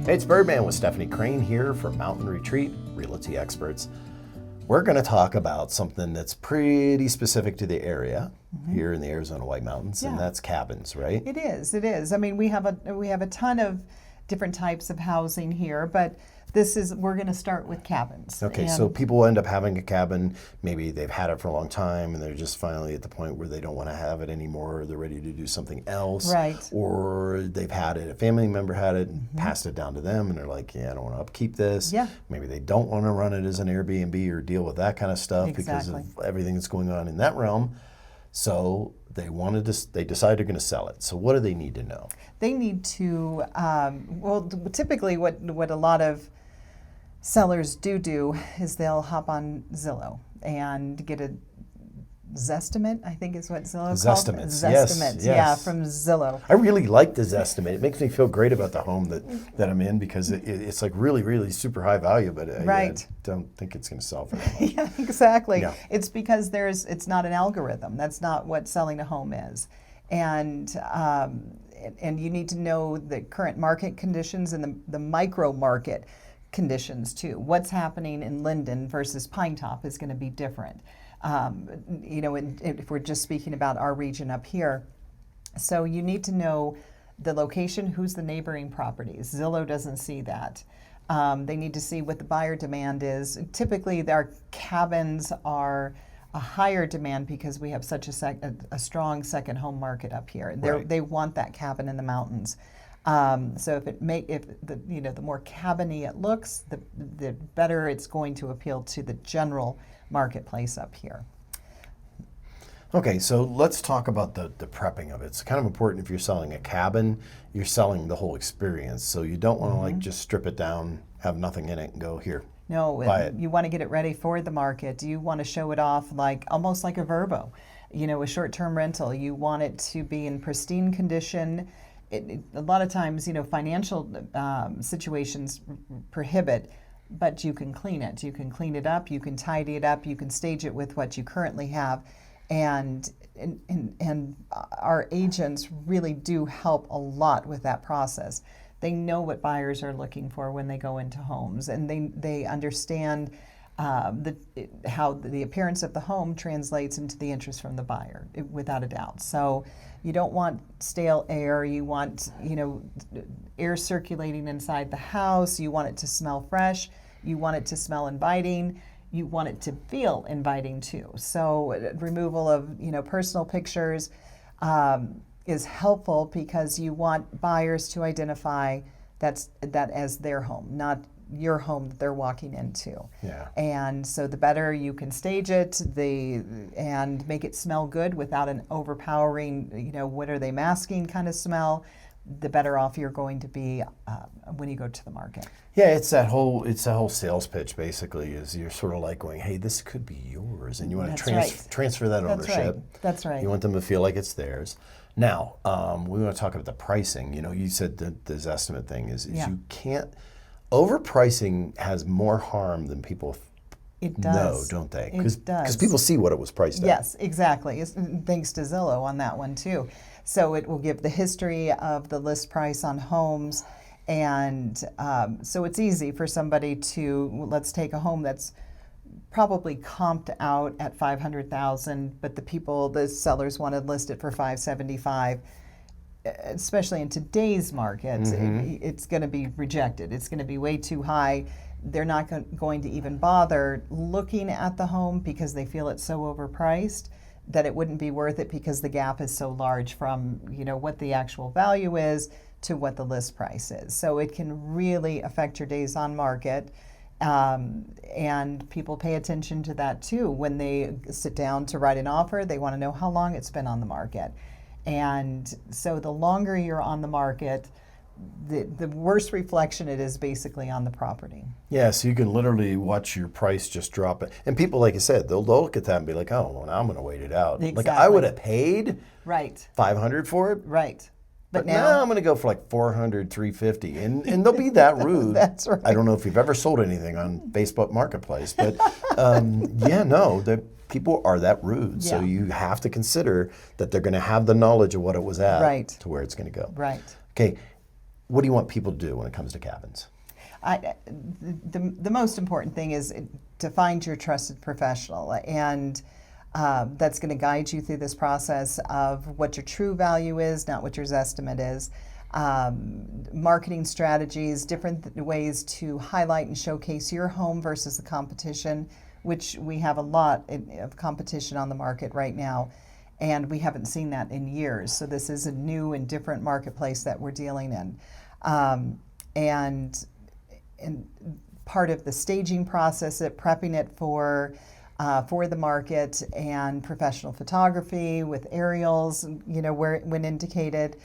Hey, it's Birdman with Stephanie Crain here for Mountain Retreat Realty Experts. We're going to talk about something that's pretty specific to the area here in the Arizona White Mountains, and that's cabins, right? It is. It is. I mean, we have a ton of different types of housing here, but we're going to start with cabins. Okay, so people end up having a cabin. Maybe they've had it for a long time, and they're just finally at the point where they don't want to have it anymore, or they're ready to do something else. Right. Or they've had it, a family member had it, and passed it down to them, and they're like, yeah, I don't want to upkeep this. Yeah. Maybe they don't want to run it as an Airbnb or deal with that kind of stuff because of everything that's going on in that realm. So they decided they're going to sell it. So what do they need to know? They need to, typically what a lot of sellers do is they'll hop on Zillow and get a Zestimate, I think is what Zillow calls it. Zestimates, yes. Yeah, from Zillow. I really like the Zestimate. It makes me feel great about the home that I'm in because it's like really, really super high value, but I don't think it's going to sell for that much. Yeah, exactly. Yeah. It's because it's not an algorithm. That's not what selling a home is. And you need to know the current market conditions and the micro market conditions too. What's happening in Linden versus Pine Top is going to be different. If we're just speaking about our region up here. So you need to know the location, who's the neighboring properties. Zillow doesn't see that. They need to see what the buyer demand is. Typically, our cabins are a higher demand because we have such a strong second home market up here. They want that cabin in the mountains. So the more cabiny it looks, the better it's going to appeal to the general marketplace up here. Okay, so let's talk about the prepping of it. It's kind of important if you're selling a cabin, you're selling the whole experience. So you don't want to just strip it down, have nothing in it, and go here. No, buy it. You want to get it ready for the market. You want to show it off almost like a Verbo, a short-term rental. You want it to be in pristine condition. A lot of times, financial situations prohibit, but you can clean it. You can clean it up. You can tidy it up. You can stage it with what you currently have, and our agents really do help a lot with that process. They know what buyers are looking for when they go into homes, and they understand how the appearance of the home translates into the interest from the buyer, without a doubt. So you don't want stale air. You want air circulating inside the house. You want it to smell fresh. You want it to smell inviting. You want it to feel inviting too. So removal of personal pictures is helpful because you want buyers to identify that as their home, not your home that they're walking into. Yeah. And so the better you can stage it, and make it smell good without an overpowering, what are they masking kind of smell, the better off you're going to be when you go to the market. Yeah, it's that whole sales pitch basically. Is you're sort of like going, hey, this could be yours, and you want to transfer that ownership. That's right. You want them to feel like it's theirs. Now, we want to talk about the pricing. You said the estimate thing is you can't. Overpricing has more harm than people know, don't they? It does. Because people see what it was priced at. Yes, exactly. Thanks to Zillow on that one too. So it will give the history of the list price on homes, and so it's easy for somebody to, let's take a home that's probably comped out at $500,000, but the sellers want to list it for $575,000. Especially in today's market, it's going to be rejected. It's going to be way too high. They're not going to even bother looking at the home because they feel it's so overpriced that it wouldn't be worth it because the gap is so large from what the actual value is to what the list price is. So it can really affect your days on market. And people pay attention to that too. When they sit down to write an offer, they want to know how long it's been on the market. And so the longer you're on the market, the worse reflection it is basically on the property. Yeah, so you can literally watch your price just drop. And people, like you said, they'll look at that and be like, oh, well, now I'm going to wait it out. Exactly. Like I would have paid $500 for it. Right. But now I'm going to go for like $400, $350, and they'll be that rude. That's right. I don't know if you've ever sold anything on Facebook Marketplace, but people are that rude. Yeah. So you have to consider that they're going to have the knowledge of what it was at to where it's going to go. Right. Okay. what do you want people to do when it comes to cabins? The most important thing is to find your trusted professional, and that's going to guide you through this process of what your true value is, not what your estimate is. Marketing strategies, different ways to highlight and showcase your home versus the competition, which we have a lot of competition on the market right now, and we haven't seen that in years. So this is a new and different marketplace that we're dealing in. And part of the staging process, prepping it for the market, and professional photography with aerials, when indicated.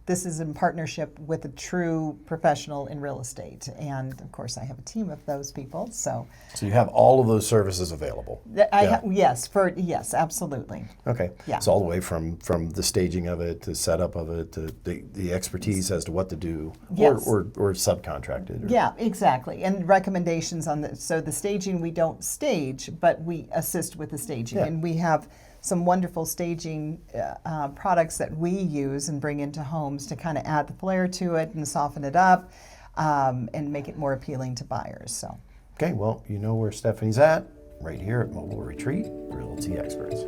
This is in partnership with a true professional in real estate, and of course I have a team of those people. So you have all of those services available. Yes, absolutely. Okay. Yeah. So all the way from the staging of it, to setup of it, to the expertise as to what to do, Yes. or subcontracted. Yeah, exactly. And recommendations on the staging, we don't stage, but we assist with the staging, and we have some wonderful staging products that we use and bring into homes to kind of add the flair to it and soften it up, and make it more appealing to buyers. So. Okay, well, you know where Stephanie's at, right here at Mobile Retreat Realty Experts.